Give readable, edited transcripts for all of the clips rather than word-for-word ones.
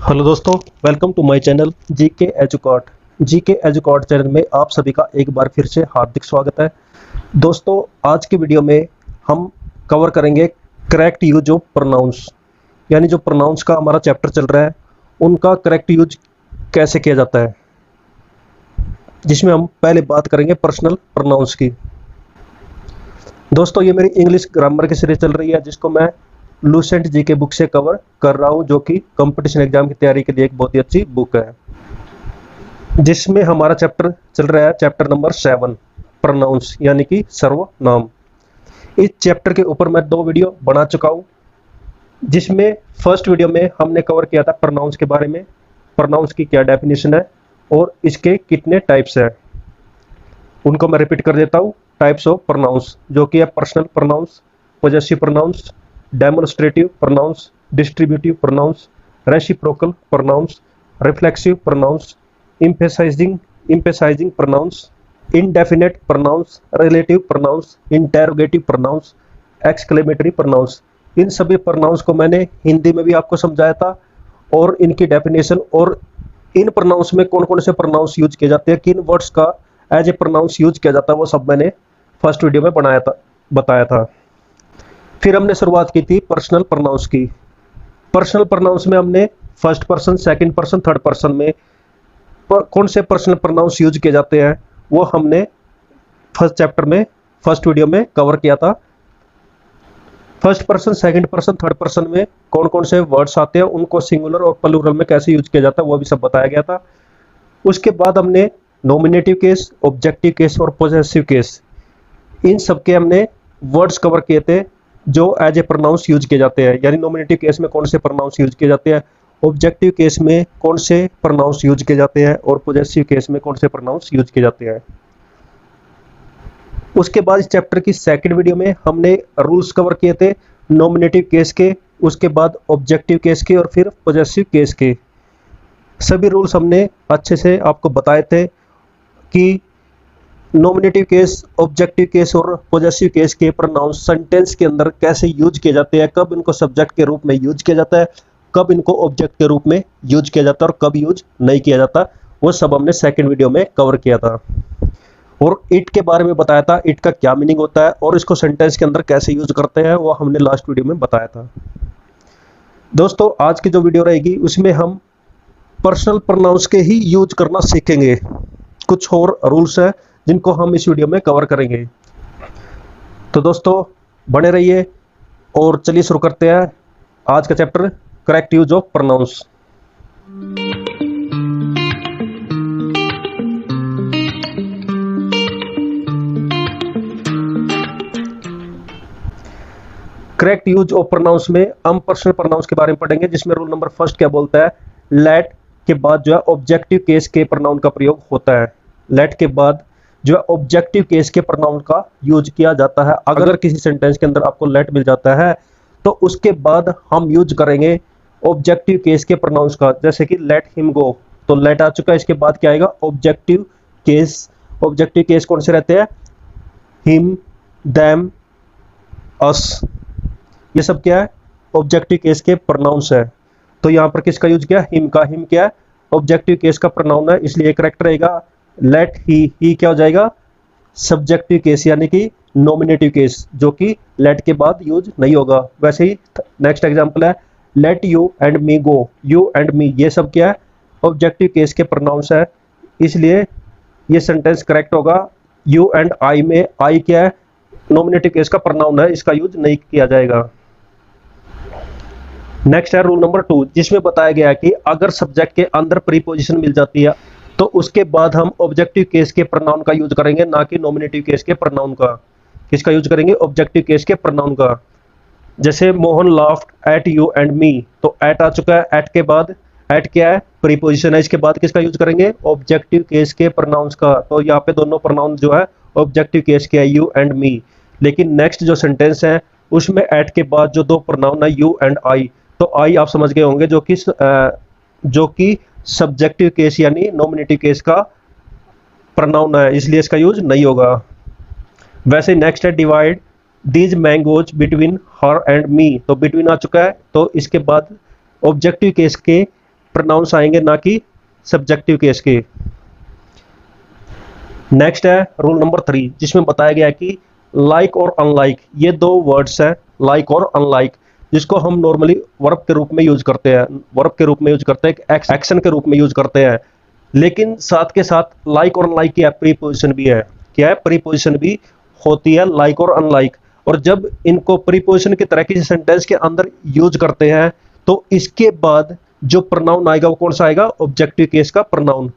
Hello दोस्तों, welcome to my channel GK Educot. GK Educot channel में आप सभी का एक बार फिर से हार्दिक स्वागत है। दोस्तों, आज की वीडियो में हम कवर करेंगे करेक्ट यूज ऑफ प्रोनाउंस, यानी जो प्रोनाउंस का हमारा चैप्टर चल रहा है उनका करेक्ट यूज कैसे किया जाता है, जिसमें हम पहले बात करेंगे पर्सनल प्रोनाउंस की। दोस्तों, ये मेरी इंग्लिश ग्रामर की सीरीज चल रही है, जिसको मैं लूसेंट जी के बुक से कवर कर रहा हूं, जो कि कंपटीशन एग्जाम की तैयारी के लिए एक बहुत ही अच्छी बुक है, जिसमें हमारा चैप्टर चल रहा है चैप्टर नंबर 7 प्रोनाउंस, यानी कि सर्वनाम। इस चैप्टर के ऊपर मैं 2 वीडियो बना चुका हूं, जिसमें फर्स्ट वीडियो में हमने कवर किया था प्रोनाउंस के बारे में, प्रोनाउंस की क्या डेफिनेशन है और इसके कितने टाइप्स है। उनको मैं रिपीट कर देता हूं। टाइप्स ऑफ प्रोनाउंस, जो कि है personal pronouns, possessive pronouns, demonstrative pronouns, distributive pronouns, reciprocal pronouns, reflexive pronouns, emphasising pronouns, indefinite pronouns, relative pronouns, interrogative pronouns, exclamatory pronouns. इन सभी प्रोनाउंस को मैंने हिंदी में भी आपको समझाया था, और इनकी डेफिनेशन और इन प्रोनाउंस में कौन कौन से प्रोनाउंस यूज किए जाते हैं, किन वर्ड्स का एज ए प्रोनाउंस यूज किया जाता है, वो सब मैंने फर्स्ट वीडियो में बताया था। फिर हमने शुरुआत की थी पर्सनल प्रोनाउंस की। पर्सनल प्रोनाउंस में हमने first person, second person, third person में कौन से पर्सनल प्रोनाउंस यूज किए जाते हैं, वो हमने फर्स्ट चैप्टर में फर्स्ट वीडियो में कवर किया था। First person, second person, third person में कौन कौन से वर्ड्स आते हैं, उनको सिंगुलर और प्लूरल में कैसे यूज किया जाता है, वो भी सब बताया गया था। उसके बाद हमने नॉमिनेटिव केस, ऑब्जेक्टिव केस और पॉजेसिव केस, इन सब के हमने वर्ड्स कवर किए थे जो एज ए प्रोनाउंस यूज किए जाते हैं, यानी नॉमिनेटिव केस में कौन से प्रोनाउंस यूज किए जाते हैं, ऑब्जेक्टिव केस में कौन से प्रोनाउंस यूज किए जाते हैं और पॉजेसिव केस में कौन से प्रोनाउंस यूज किए जाते हैं। उसके बाद इस चैप्टर की सेकंड वीडियो में हमने रूल्स कवर किए थे नॉमिनेटिव केस के, उसके बाद ऑब्जेक्टिव केस के और फिर पॉजेसिव केस के। सभी रूल्स हमने अच्छे से आपको बताए थे कि नॉमिनेटिव केस, ऑब्जेक्टिव केस और पॉजेसिव केस के प्रोनाउंस सेंटेंस के अंदर कैसे यूज किए जाते हैं, कब इनको सब्जेक्ट के रूप में यूज किया जाता है, कब इनको ऑब्जेक्ट के रूप में यूज किया जाता है और कब यूज नहीं किया जाता, वो सब हमने सेकंड वीडियो में कवर किया था। और इट के बारे में बताया था, इट का क्या मीनिंग होता है और इसको सेंटेंस के अंदर कैसे यूज करते हैं, वो हमने लास्ट वीडियो में बताया था। दोस्तों, आज की जो वीडियो रहेगी उसमें हम पर्सनल प्रोनाउंस के ही यूज करना सीखेंगे। कुछ और रूल्स है जिनको हम इस वीडियो में कवर करेंगे। तो दोस्तों, बने रहिए और चलिए शुरू करते हैं आज का chapter correct use of pronouns. Correct use of pronouns में हम पर्सनल प्रोनाउंस के बारे में पढ़ेंगे, जिसमें रूल नंबर फर्स्ट क्या बोलता है, लेट के बाद जो है ऑब्जेक्टिव केस के प्रोनाउन का प्रयोग होता है। लेट के बाद जो है ऑब्जेक्टिव केस के प्रोनाउन का यूज किया जाता है। अगर किसी सेंटेंस के अंदर आपको लेट मिल जाता है तो उसके बाद हम यूज करेंगे ऑब्जेक्टिव केस के प्रोनाउंस का, जैसे कि लेट हिम गो, तो लेट आ चुका है, इसके बाद क्या आएगा, ऑब्जेक्टिव केस। ऑब्जेक्टिव केस कौन से रहते हैं, हिम, देम, अस, ये सब क्या है, ऑब्जेक्टिव केस के प्रोनाउंस है। तो यहाँ पर किसका यूज किया, हिम का। हिम क्या है, ऑब्जेक्टिव केस का प्रोनाउन है, इसलिए करेक्ट रहेगा लेट ही क्या हो जाएगा, सब्जेक्टिव केस यानी कि नॉमिनेटिव केस, जो कि लेट के बाद यूज नहीं होगा। वैसे ही नेक्स्ट एग्जांपल है let you and me go, you and me, ये सब क्या है, ऑब्जेक्टिव केस के प्रोनाउंस है, इसलिए ये सेंटेंस करेक्ट होगा। यू एंड आई में आई क्या है, नॉमिनेटिव केस का प्रोनाउन है, इसका यूज नहीं किया जाएगा। नेक्स्ट है रूल नंबर 2, जिसमें बताया गया है कि अगर सब्जेक्ट के अंदर प्रीपोजिशन मिल जाती है तो उसके बाद हम ऑब्जेक्टिव केस के प्रोनाउन का यूज करेंगे, ना कि नॉमिनेटिव केस के प्रोनाउन का। किसका यूज करेंगे, ऑब्जेक्टिव केस के प्रोनाउन का। जैसे Mohan laughed eight you and me, तो एट आ चुका है, एट के बाद, एट क्या है, प्रीपोजिशन है, इसके बाद किसका यूज करेंगे, ऑब्जेक्टिव केस के प्रोनाउंस का। तो यहाँ पे दोनों प्रोनाउन जो है ऑब्जेक्टिव केस के है, यू एंड मी। लेकिन नेक्स्ट जो सेंटेंस है उसमें एट के बाद जो 2 प्रोनाउन है यू एंड आई, तो आई आप समझ गए होंगे जो कि सब्जेक्टिव केस यानी नॉमिनेटिव केस का प्रोनाउन है, इसलिए इसका यूज नहीं होगा। वैसे नेक्स्ट है divide these mangoes between her and me, तो बिटवीन आ चुका है, तो इसके बाद ऑब्जेक्टिव केस के प्रोनाउंस आएंगे, ना कि सब्जेक्टिव केस के। नेक्स्ट है रूल नंबर 3, जिसमें बताया गया है कि लाइक और अनलाइक, ये दो वर्ड्स हैं, लाइक और अनलाइक, जिसको हम नॉर्मली वर्ब के रूप में यूज करते हैं, वर्ब के रूप में यूज करते हैं, एक्शन के रूप में यूज करते हैं। लेकिन साथ के साथ लाइक और अनलाइक की प्रीपोजिशन भी है। क्या है? प्रीपोजिशन भी होती है लाइक और अनलाइक। और जब इनको प्रीपोजिशन की तरह किसी सेंटेंस के अंदर यूज करते हैं तो इसके बाद जो प्रोनाउन आएगा वो कौन सा आएगा? ऑब्जेक्टिव केस का प्रोनाउन।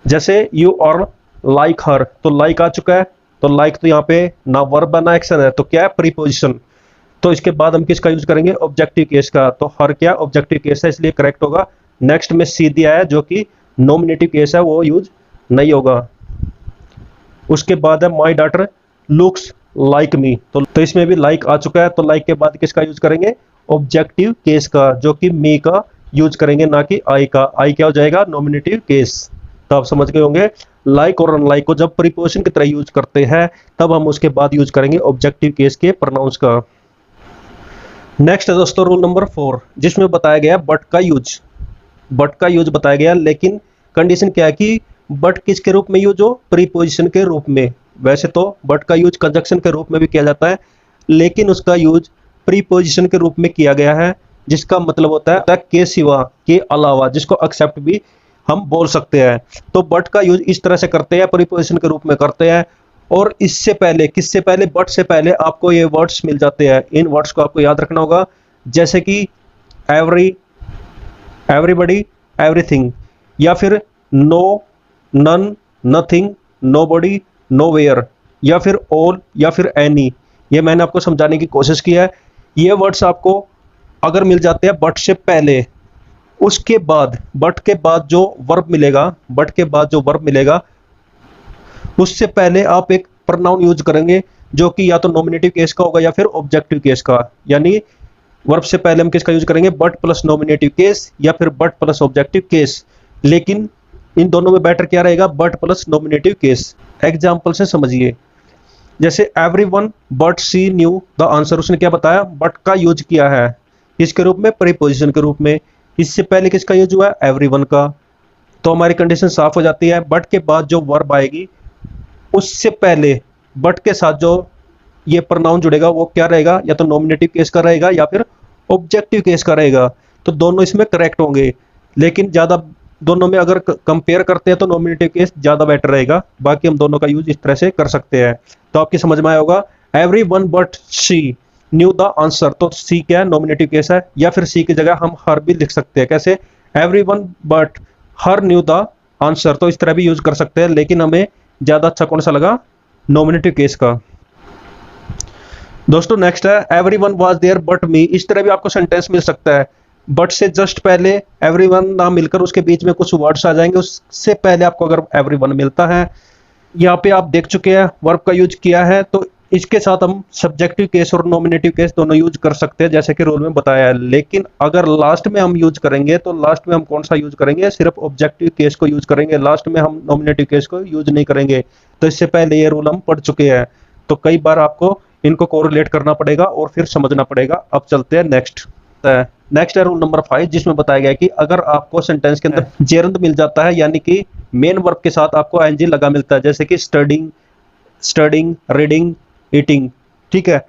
जैसे यू आर लाइक हर, तो लाइक आ चुका है, तो लाइक तो यहाँ पे ना वर्ब है ना एक्शन है, तो क्या है? प्रीपोजिशन। तो इसके बाद हम किसका यूज करेंगे? ऑब्जेक्टिव केस का। तो हर क्या ऑब्जेक्टिव केस है, इसलिए करेक्ट होगा। नेक्स्ट में सी दिया है जो कि नॉमिनेटिव केस है, वो यूज नहीं होगा। उसके बाद है my daughter looks like me, तो इसमें भी लाइक आ चुका है, तो लाइक के बाद किसका यूज करेंगे? ऑब्जेक्टिव केस का, जो कि मी का यूज करेंगे, ना कि आई का। आई क्या हो जाएगा? Nominative case. तो आप समझ गए होंगे, लाइक और अनलाइक को जब प्रीपोजिशन की तरह यूज करते हैं तब हम उसके बाद यूज करेंगे ऑब्जेक्टिव केस के प्रोनाउंस का। नेक्स्ट है दोस्तों रूल नंबर 4, जिसमें बताया गया बट का यूज। बट का यूज बताया गया, लेकिन कंडीशन क्या है कि बट किसके रूप में यूज हो? प्रीपोजिशन के रूप में। वैसे तो बट का यूज कंजक्शन के रूप में भी किया जाता है, लेकिन उसका यूज प्रीपोजिशन के रूप में किया गया है, जिसका मतलब होता है के सिवा, के अलावा, जिसको एक्सेप्ट भी हम बोल सकते हैं। तो बट का यूज इस तरह से करते हैं, प्रीपोजिशन के रूप में करते हैं। और इससे पहले, किससे पहले? बट से पहले आपको ये वर्ड्स मिल जाते हैं। इन वर्ड्स को आपको याद रखना होगा, जैसे कि एवरी, एवरीबडी, एवरीथिंग, या फिर no, none, nothing, nobody, nowhere, या फिर ऑल, या फिर एनी। ये मैंने आपको समझाने की कोशिश की है। ये वर्ड्स आपको अगर मिल जाते हैं बट से पहले, उसके बाद बट के बाद जो वर्ब मिलेगा, बट के बाद जो वर्ब मिलेगा उससे पहले आप एक प्रोनाउन यूज करेंगे, जो कि या तो नॉमिनेटिव केस का होगा या फिर ऑब्जेक्टिव केस का। यानी वर्ब से पहले हम किसका यूज करेंगे? बट प्लस नॉमिनेटिव केस, या फिर बट प्लस ऑब्जेक्टिव केस। लेकिन इन दोनों में बेटर क्या रहेगा? But plus nominative case. Example से समझिए, जैसे everyone but she knew the answer, उसने क्या बताया? बट का यूज किया है, किसके रूप में? प्रीपोजिशन के रूप में। इससे पहले किसका यूज हुआ है? एवरीवन का। तो हमारी कंडीशन साफ हो जाती है, बट के बाद जो वर्ब आएगी उससे पहले बट के साथ जो ये प्रोनाउन जुड़ेगा वो क्या रहेगा? या तो नॉमिनेटिव केस का रहेगा या फिर ऑब्जेक्टिव केस का रहेगा। तो दोनों इसमें करेक्ट होंगे, लेकिन ज़्यादा दोनों में अगर कंपेयर करते हैं तो नॉमिनेटिव केस ज़्यादा बेटर रहेगा। बाकी हम दोनों का यूज इस तरह से कर सकते हैं। तो आपकी समझ में आया होगा, everyone but she knew the answer, तो सी क्या है? नॉमिनेटिव केस है। या फिर सी की जगह हम हर भी लिख सकते हैं। कैसे? Everyone but her new the answer, तो इस तरह भी यूज कर सकते हैं, लेकिन हमें ज्यादा अच्छा कौन सा लगा? नॉमिनेटिव केस का। दोस्तों नेक्स्ट है एवरीवन वाज देयर बट मी। इस तरह भी आपको सेंटेंस मिल सकता है, बट से जस्ट पहले एवरीवन ना मिलकर उसके बीच में कुछ वर्ड्स आ जाएंगे, उससे पहले आपको अगर एवरीवन मिलता है। यहाँ पे आप देख चुके हैं वर्ब का यूज किया है, तो इसके साथ हम सब्जेक्टिव केस और नॉमिनेटिव केस दोनों यूज कर सकते हैं, जैसे कि रूल में बताया है। लेकिन अगर लास्ट में हम यूज करेंगे तो लास्ट में हम कौन सा यूज करेंगे? सिर्फ ऑब्जेक्टिव केस को यूज करेंगे, लास्ट में हम नॉमिनेटिव केस को यूज नहीं करेंगे। तो इससे पहले ये रूल हम पढ़ चुके हैं, तो कई बार आपको इनको कोरिलेट करना पड़ेगा और फिर समझना पड़ेगा। अब चलते हैं नेक्स्ट है रूल नंबर 5, जिसमें बताया गया कि अगर आपको सेंटेंस के अंदर जेरंद मिल जाता है, यानी कि मेन वर्ब के साथ आपको एनजी लगा मिलता है, जैसे कि स्टडिंग, स्टडिंग, रीडिंग, ईटिंग, ठीक है,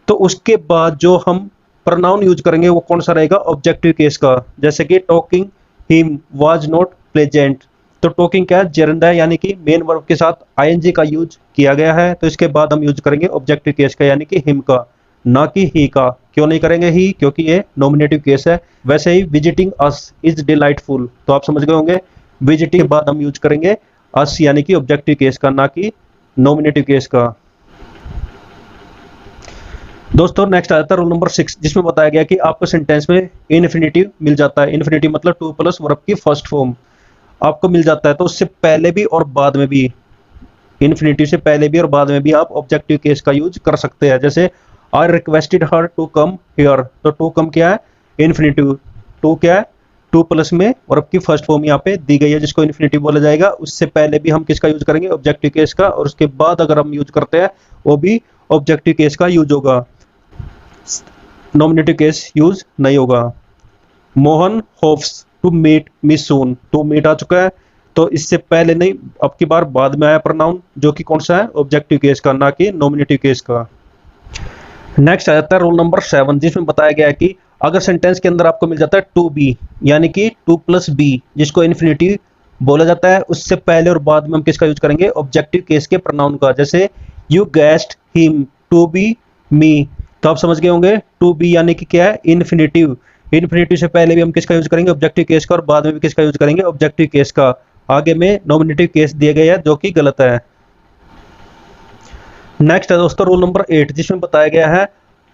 तो उसके बाद जो हम प्रोनाउन यूज करेंगे वो कौन सा रहेगा? ऑब्जेक्टिव केस का। जैसे कि talking him was not pleasant, तो टॉकिंग क्या है? जेरंद है, यानी कि मेन वर्ब के साथ आईएनजी का यूज किया गया है, तो इसके बाद हम यूज करेंगे ऑब्जेक्टिव केस का, यानी कि हिम का, ना कि ही का। क्यों नहीं करेंगे ही? क्योंकि ये नॉमिनेटिव केस है। वैसे ही विजिटिंग अस इज डिलाइटफुल, तो आप समझ गए होंगे, विजिटिंग के बाद हम यूज करेंगे अस, यानी कि ऑब्जेक्टिव केस का, ना कि नॉमिनेटिव केस का। दोस्तों नेक्स्ट आता है रूल नंबर 6, जिसमें बताया गया कि आपको सेंटेंस में इन्फिनिटिव मिल जाता है। इन्फिनिटिव मतलब टू प्लस वर्ब की फर्स्ट फॉर्म आपको मिल जाता है, तो उससे पहले भी और बाद में भी, इन्फिनिटिव से पहले भी और बाद में भी आप ऑब्जेक्टिव केस का यूज कर सकते हैं। जैसे I requested her to come here, तो टू कम क्या है? इन्फिनिटिव। टू क्या है? टू प्लस में वर्ब की फर्स्ट फॉर्म यहाँ पे दी गई है, जिसको इन्फिनिटिव बोला जाएगा। उससे पहले भी हम किसका यूज करेंगे? ऑब्जेक्टिव केस का, और उसके बाद अगर हम यूज करते हैं वो भी ऑब्जेक्टिव केस का यूज होगा, नॉमिनेटिव केस यूज नहीं होगा। Mohan hopes to meet me soon, to meet आ चुका है, तो इससे पहले नहीं, अब की बार बाद में आया प्रोनाउन, जो कि कौन सा है, ऑब्जेक्टिव केस का, ना कि नॉमिनेटिव केस का। नेक्स्ट आ जाता है रूल नंबर 7, जिसमें बताया गया है कि अगर सेंटेंस के अंदर आपको मिल जाता है टू बी, यानी कि टू प्लस बी, जिसको इन्फिनिटिव बोला जाता है, उससे पहले और बाद में हम किसका यूज करेंगे, ऑब्जेक्टिव केस के प्रोनाउन का। जैसे you guessed him to be me, तो आप समझ गए होंगे टू बी यानी कि क्या है, इन्फिनिटिव। इन्फिनिटिव से पहले भी हम किसका यूज करेंगे, ऑब्जेक्टिव केस का, और बाद में भी किसका यूज करेंगे, ऑब्जेक्टिव केस का। आगे में नॉमिनेटिव केस दिए गए हैं, जो कि गलत है। नेक्स्ट है दोस्तों रूल नंबर 8, जिसमें बताया गया है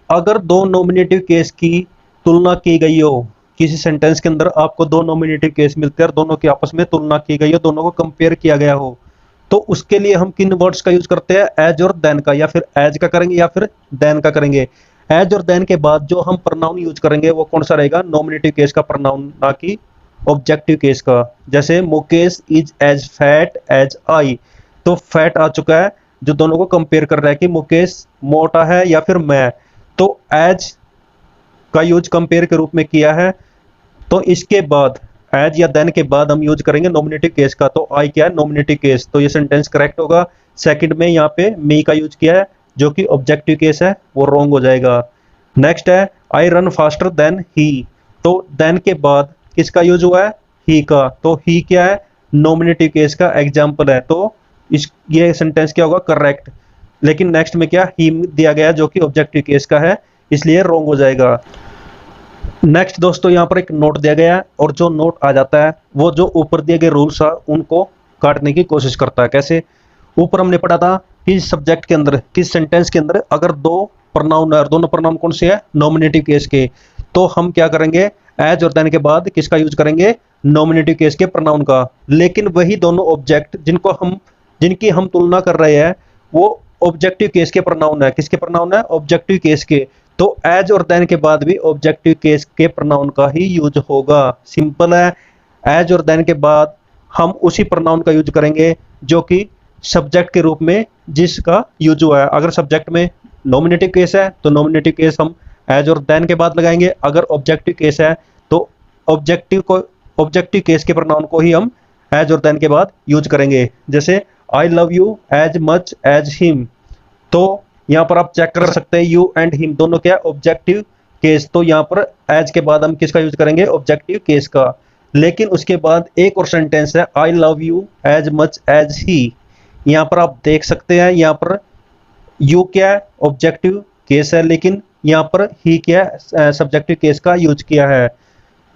अगर दो नॉमिनेटिव केस की तुलना की गई हो, किसी सेंटेंस के अंदर आपको दो नॉमिनेटिव केस मिलते हैं और दोनों की आपस में तुलना की गई हो, दोनों को कंपेयर किया गया हो, तो उसके लिए हम किन वर्ड्स का यूज करते हैं, एज और देन का, या फिर एज का करेंगे या फिर देन का करेंगे। एज और देन के बाद जो हम प्रोनाउन यूज करेंगे वो कौन सा रहेगा, नॉमिनेटिव केस का प्रोनाउन, ना कि ऑब्जेक्टिव केस का। जैसे Mukesh is as fat as I, तो फैट आ चुका है, जो दोनों को कंपेयर कर रहा है कि मुकेश मोटा है या फिर मैं, तो एज का यूज कंपेयर के रूप में किया है, तो इसके बाद एज या देन के बाद हम यूज करेंगे नॉमिनेटिव केस का, तो आई क्या है, नॉमिनेटिव केस, तो ये सेंटेंस करेक्ट होगा। सेकंड में यहाँ पे मी का यूज किया है, जो कि ऑब्जेक्टिव केस है, वो रॉन्ग हो जाएगा। नेक्स्ट है I run faster than he, तो देन के बाद किसका यूज हुआ है, ही का, तो ही क्या है, नॉमिनेटिव केस का एग्जाम्पल है, तो ये सेंटेंस क्या होगा, करेक्ट। लेकिन नेक्स्ट में क्या, ही दिया गया जो कि ऑब्जेक्टिव केस का है, इसलिए रॉन्ग हो जाएगा। नेक्स्ट दोस्तों यहाँ पर एक नोट दिया गया है, और जो नोट आ जाता है वो जो ऊपर दिए गए रूल्स है उनको काटने की कोशिश करता है। कैसे, ऊपर हमने पढ़ा था कि सब्जेक्ट के अंदर, किस सेंटेंस के अंदर अगर दो प्रोनाउन है और दोनों प्रोनाउन कौन से है, नॉमिनेटिव केस के, तो हम क्या करेंगे, एज और देन के बाद किसका यूज करेंगे, नॉमिनेटिव केस के प्रोनाउन का। लेकिन वही दोनों ऑब्जेक्ट जिनकी हम तुलना कर रहे हैं वो ऑब्जेक्टिव केस के प्रोनाउन है, किसके प्रोनाउन है, ऑब्जेक्टिव केस के, तो एज और देन के बाद भी ऑब्जेक्टिव केस के प्रोनाउन का ही यूज होगा। सिंपल है, एज और देन के बाद हम उसी प्रोनाउन का यूज करेंगे जो कि सब्जेक्ट के रूप में जिसका यूज हुआ है। अगर सब्जेक्ट में नॉमिनेटिव केस है तो नॉमिनेटिव केस हम एज और देन के बाद लगाएंगे, अगर ऑब्जेक्टिव केस है तो ऑब्जेक्टिव केस के प्रोनाउन को ही हम एज और देन के बाद यूज करेंगे। जैसे I love you as much as him, तो यहाँ पर आप चेक कर सकते हैं यू एंड हिम दोनों क्या ऑब्जेक्टिव केस, तो यहाँ पर एज के बाद हम किसका यूज करेंगे, ऑब्जेक्टिव केस का। लेकिन उसके बाद एक और सेंटेंस है I love you as much as he, यहाँ पर आप देख सकते हैं यहाँ पर यू क्या है, ऑब्जेक्टिव केस है, लेकिन यहाँ पर ही क्या है, सब्जेक्टिव केस का यूज किया है।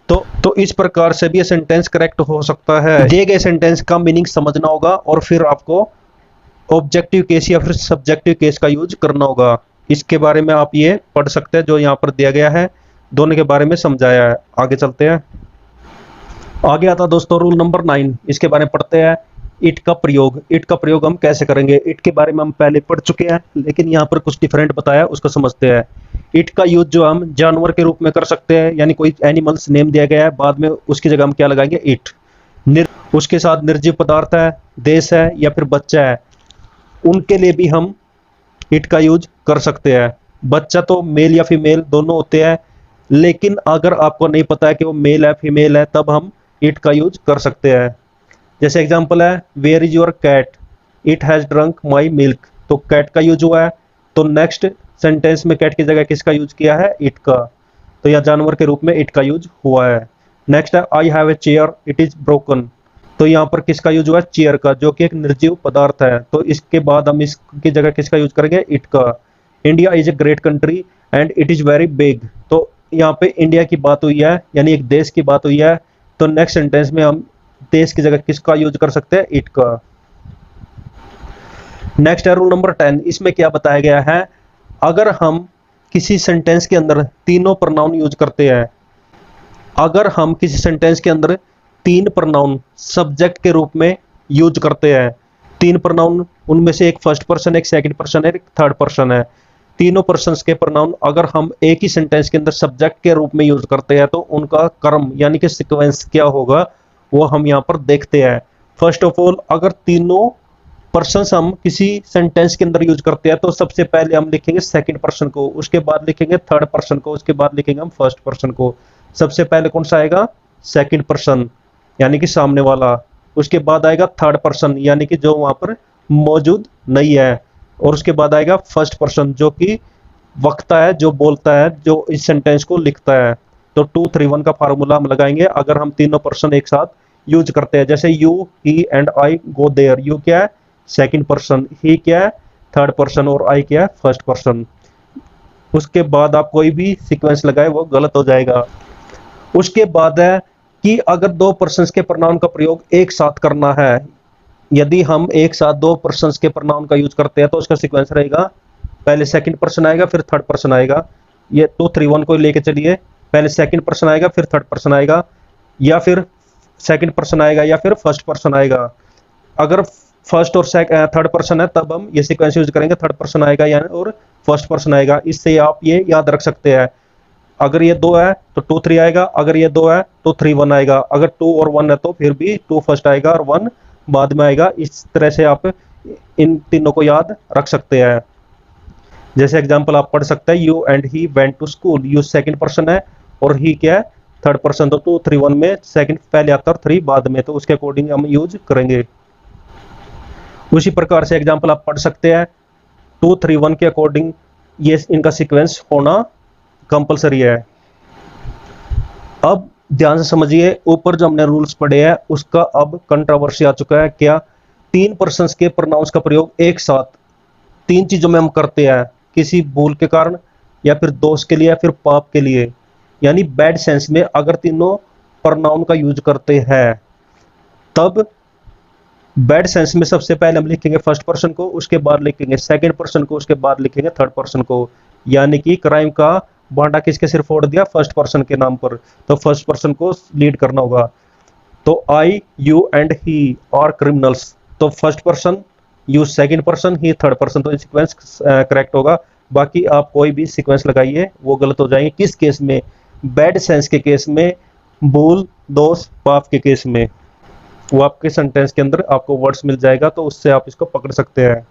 तो इस प्रकार से भी ये सेंटेंस करेक्ट हो सकता है। दिए गए सेंटेंस का मीनिंग समझना होगा और फिर आपको ऑब्जेक्टिव केस या फिर सब्जेक्टिव केस का यूज करना होगा। इसके बारे में आप ये पढ़ सकते हैं जो यहाँ पर दिया गया है, दोनों के बारे में समझाया है। आगे चलते हैं। आगे आता दोस्तों रूल नंबर 9, इसके बारे में पढ़ते हैं। इट का प्रयोग, इट का प्रयोग हम कैसे करेंगे, इट के बारे में हम पहले पढ़ चुके हैं, लेकिन यहाँ पर कुछ डिफरेंट बताया, उसको समझते हैं। इट का यूज जो हम जानवर के रूप में कर सकते हैं, यानी कोई एनिमल्स नेम दिया गया है, बाद में उसकी जगह हम क्या लगाएंगे, इट। उसके साथ निर्जीव पदार्थ है, देश है या फिर बच्चा है, उनके लिए भी हम इट का यूज कर सकते हैं। बच्चा तो मेल या फीमेल दोनों होते हैं, लेकिन अगर आपको नहीं पता है कि वो मेल है फीमेल है, तब हम इट का यूज कर सकते हैं। जैसे एग्जांपल है where is your cat, it has drunk my milk, तो कैट का यूज हुआ है, तो नेक्स्ट सेंटेंस में कैट की जगह किसका यूज किया है, इट का, तो यह जानवर के रूप में इट का यूज हुआ है। नेक्स्ट है I have a chair it is broken, तो यहाँ पर किसका यूज हुआ है, चेयर का, जो कि एक निर्जीव पदार्थ है, तो इसके बाद हम इसकी जगह किसका यूज करेंगे, इट का। India is a great country and it is very big, तो यहाँ पे इंडिया की बात हुई है, यानी एक देश की बात हुई है, तो नेक्स्ट सेंटेंस में हम देश की जगह किसका यूज कर सकते हैं, इट का। नेक्स्ट है रूल नंबर 10, इसमें क्या बताया गया है, अगर हम किसी सेंटेंस के अंदर तीनों प्रोनाउन यूज करते हैं, अगर हम किसी सेंटेंस के अंदर तीन प्रोनाउन सब्जेक्ट के रूप में यूज करते हैं, तीन प्रोनाउन, उनमें से एक फर्स्ट पर्सन, एक सेकंड पर्सन है, एक थर्ड पर्सन है, तीनों पर्सन्स के प्रोनाउन अगर हम एक ही सेंटेंस के अंदर सब्जेक्ट के रूप में यूज करते हैं, तो उनका क्रम यानी कि सीक्वेंस क्या होगा वो हम यहाँ पर देखते हैं। फर्स्ट ऑफ ऑल, अगर तीनों पर्सन्स हम किसी सेंटेंस के अंदर यूज करते हैं, तो सबसे पहले हम लिखेंगे सेकंड पर्सन को, उसके बाद लिखेंगे थर्ड पर्सन को, उसके बाद लिखेंगे हम फर्स्ट पर्सन को। सबसे पहले कौन सा आएगा, सेकंड पर्सन यानी कि सामने वाला, उसके बाद आएगा थर्ड पर्सन यानी कि जो वहां पर मौजूद नहीं है, और उसके बाद आएगा फर्स्ट पर्सन जो कि वक्ता है, जो बोलता है, जो इस सेंटेंस को लिखता है। तो 2 3 1 का फार्मूला हम लगाएंगे अगर हम तीनों पर्सन एक साथ यूज करते हैं। जैसे you, he and I go there. You क्या है? Second person. ही क्या है? Third person. और आई क्या है? First person. उसके बाद आप कोई भी सीक्वेंस लगाए वो गलत हो जाएगा। उसके बाद है कि अगर दो पर्सन्स के प्रोनाउन का प्रयोग एक साथ करना है, यदि हम एक साथ दो पर्सन्स के प्रोनाउन का यूज करते हैं तो उसका सीक्वेंस रहेगा, पहले सेकंड पर्सन आएगा फिर थर्ड पर्सन आएगा। ये 2 3 1 को लेके चलिए, पहले सेकंड पर्सन आएगा फिर थर्ड पर्सन आएगा, या फिर सेकंड पर्सन आएगा या फिर फर्स्ट पर्सन आएगा। अगर फर्स्ट और थर्ड पर्सन है तब हम ये सीक्वेंस यूज करेंगे, थर्ड पर्सन आएगा यानी और फर्स्ट पर्सन आएगा। इससे आप ये याद रख सकते हैं, अगर ये 2 है तो 2 3 आएगा, अगर ये 2 है तो 3 1 आएगा, अगर 2 और 1 है तो फिर भी 2 फर्स्ट आएगा और 1 बाद में आएगा। इस तरह से आप इन तीनों को याद रख सकते हैं। जैसे एग्जांपल आप पढ़ सकते हैं, you and he went to school. You second person है और ही क्या है? Third person. तो 2 3 1 में सेकंड पहले आता है और 3 बाद में, तो उसके अकॉर्डिंग हम यूज करेंगे। उसी प्रकार से एग्जांपल आप पढ़ सकते हैं, 2 3 1 के अकॉर्डिंग ये इनका सीक्वेंस होना कंपलसरी है। अब ध्यान से समझिए, ऊपर जो हमने रूल्स पढ़े हैं उसका अब कंट्रोवर्सी आ चुका है। क्या? 3 पर्सन्स के प्रोनाउंस का प्रयोग एक साथ 3 चीजों में हम करते हैं, किसी भूल के कारण या फिर दोष के लिए या फिर पाप के लिए, यानी बैड सेंस में अगर तीनों प्रोनाउन का यूज करते हैं तब बैड सेंस में सबसे पहले हम लिखेंगे फर्स्ट पर्सन को, उसके बाद लिखेंगे सेकंड पर्सन को, उसके बाद लिखेंगे थर्ड पर्सन को। यानी कि क्राइम का बांटा किसके सिर फोड़ दिया? फर्स्ट पर्सन के नाम पर, तो फर्स्ट पर्सन को लीड करना होगा। तो I, you and he are criminals, तो first person, you second person, he third person, तो सीक्वेंस करेक्ट होगा। बाकी आप कोई भी सीक्वेंस लगाइए वो गलत हो जाएंगे। किस केस में? बैड सेंस के केस में, भूल, दोष, पाप के केस में। वो आपके सेंटेंस के अंदर आपको वर्ड्स मिल जाएगा, तो उससे आप इसको पकड़ सकते हैं।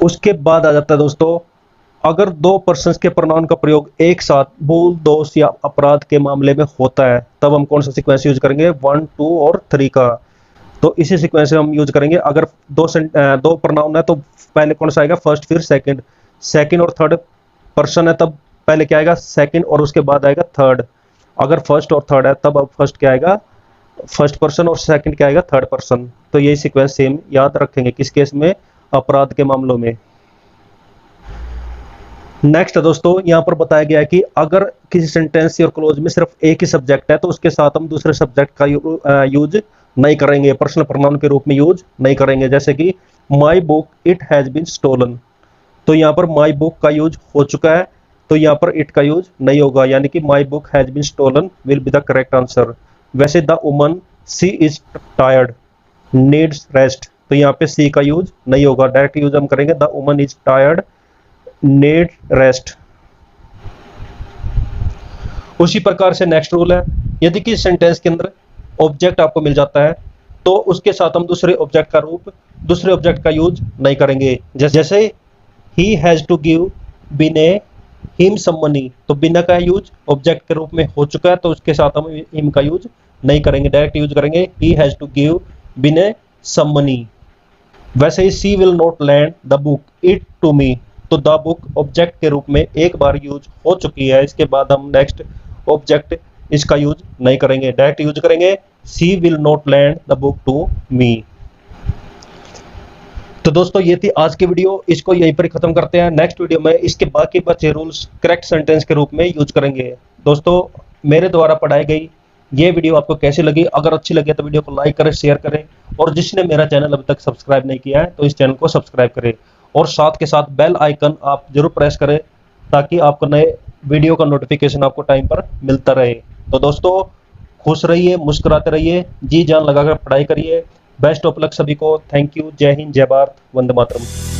उसके बाद आ जाता है दोस्तों, अगर दो पर्सन्स के प्रोनाउन का प्रयोग एक साथ भूल, दोष या अपराध के मामले में होता है तब हम कौन सा सीक्वेंस यूज करेंगे? 1 2 और 3 का। तो इसी सीक्वेंस में हम यूज करेंगे। अगर दो प्रोनाउन है तो पहले कौन सा आएगा? फर्स्ट फिर सेकंड। सेकंड और थर्ड पर्सन है तब पहले क्या आएगा? सेकंड और उसके बाद आएगा थर्ड। अगर फर्स्ट और थर्ड है तब अब फर्स्ट क्या आएगा? फर्स्ट पर्सन और सेकंड क्या आएगा? Third person. तो यही सीक्वेंस सेम याद रखेंगे किस केस में? अपराध के मामलों में। नेक्स्ट दोस्तों, यहां पर बताया गया है कि अगर किसी सेंटेंस और क्लोज में सिर्फ एक ही सब्जेक्ट है तो उसके साथ हम दूसरे सब्जेक्ट का यूज नहीं करेंगे, पर्सनल प्रोनाउन के रूप में यूज नहीं करेंगे। जैसे कि my book it has been stolen, तो यहाँ पर माई बुक का यूज हो चुका है, तो यहाँ पर इट का यूज नहीं होगा, यानी कि my book has been stolen will be the correct answer. वैसे the woman she is tired needs rest, तो यहाँ पे सी का यूज नहीं होगा, डायरेक्ट यूज हम करेंगे the woman is tired need rest. उसी प्रकार से नेक्स्ट रूल है, यदि किसी सेंटेंस के अंदर ऑब्जेक्ट आपको मिल जाता है तो उसके साथ हम दूसरे ऑब्जेक्ट का यूज नहीं करेंगे। जैसे ही हैज टू गिव बिने हिम सम मनी, तो बिना का यूज ऑब्जेक्ट के रूप में हो चुका है, तो उसके साथ हम हिम का यूज नहीं करेंगे, डायरेक्ट यूज करेंगे ही हैज टू गिव बिने सम मनी। वैसे ही she will not lend the book it to me, तो द बुक ऑब्जेक्ट के रूप में एक बार यूज हो चुकी है, इसके बाद हम नेक्स्ट ऑब्जेक्ट इसका यूज नहीं करेंगे, डायरेक्ट यूज करेंगे she will not lend the book to me. तो दोस्तों ये थी आज की वीडियो, इसको यहीं पर खत्म करते हैं। नेक्स्ट वीडियो में इसके बाकी बचे रूल्स करेक्ट सेंटेंस के रूप में यूज करेंगे। दोस्तों मेरे द्वारा पढ़ाई गई ये वीडियो आपको कैसी लगी? अगर अच्छी लगे तो वीडियो को लाइक करें, शेयर करें, और जिसने मेरा चैनल अभी तक सब्सक्राइब नहीं किया है तो इस चैनल को सब्सक्राइब करें, और साथ के साथ बेल आइकन आप जरूर प्रेस करें ताकि आपको नए वीडियो का नोटिफिकेशन आपको टाइम पर मिलता रहे। तो दोस्तों खुश रहिए, मुस्कुराते रहिए, जी जान लगाकर पढ़ाई करिए। बेस्ट ऑफ लक सभी को। Thank you. जय हिंद, जय भारत, वंदे मातरम।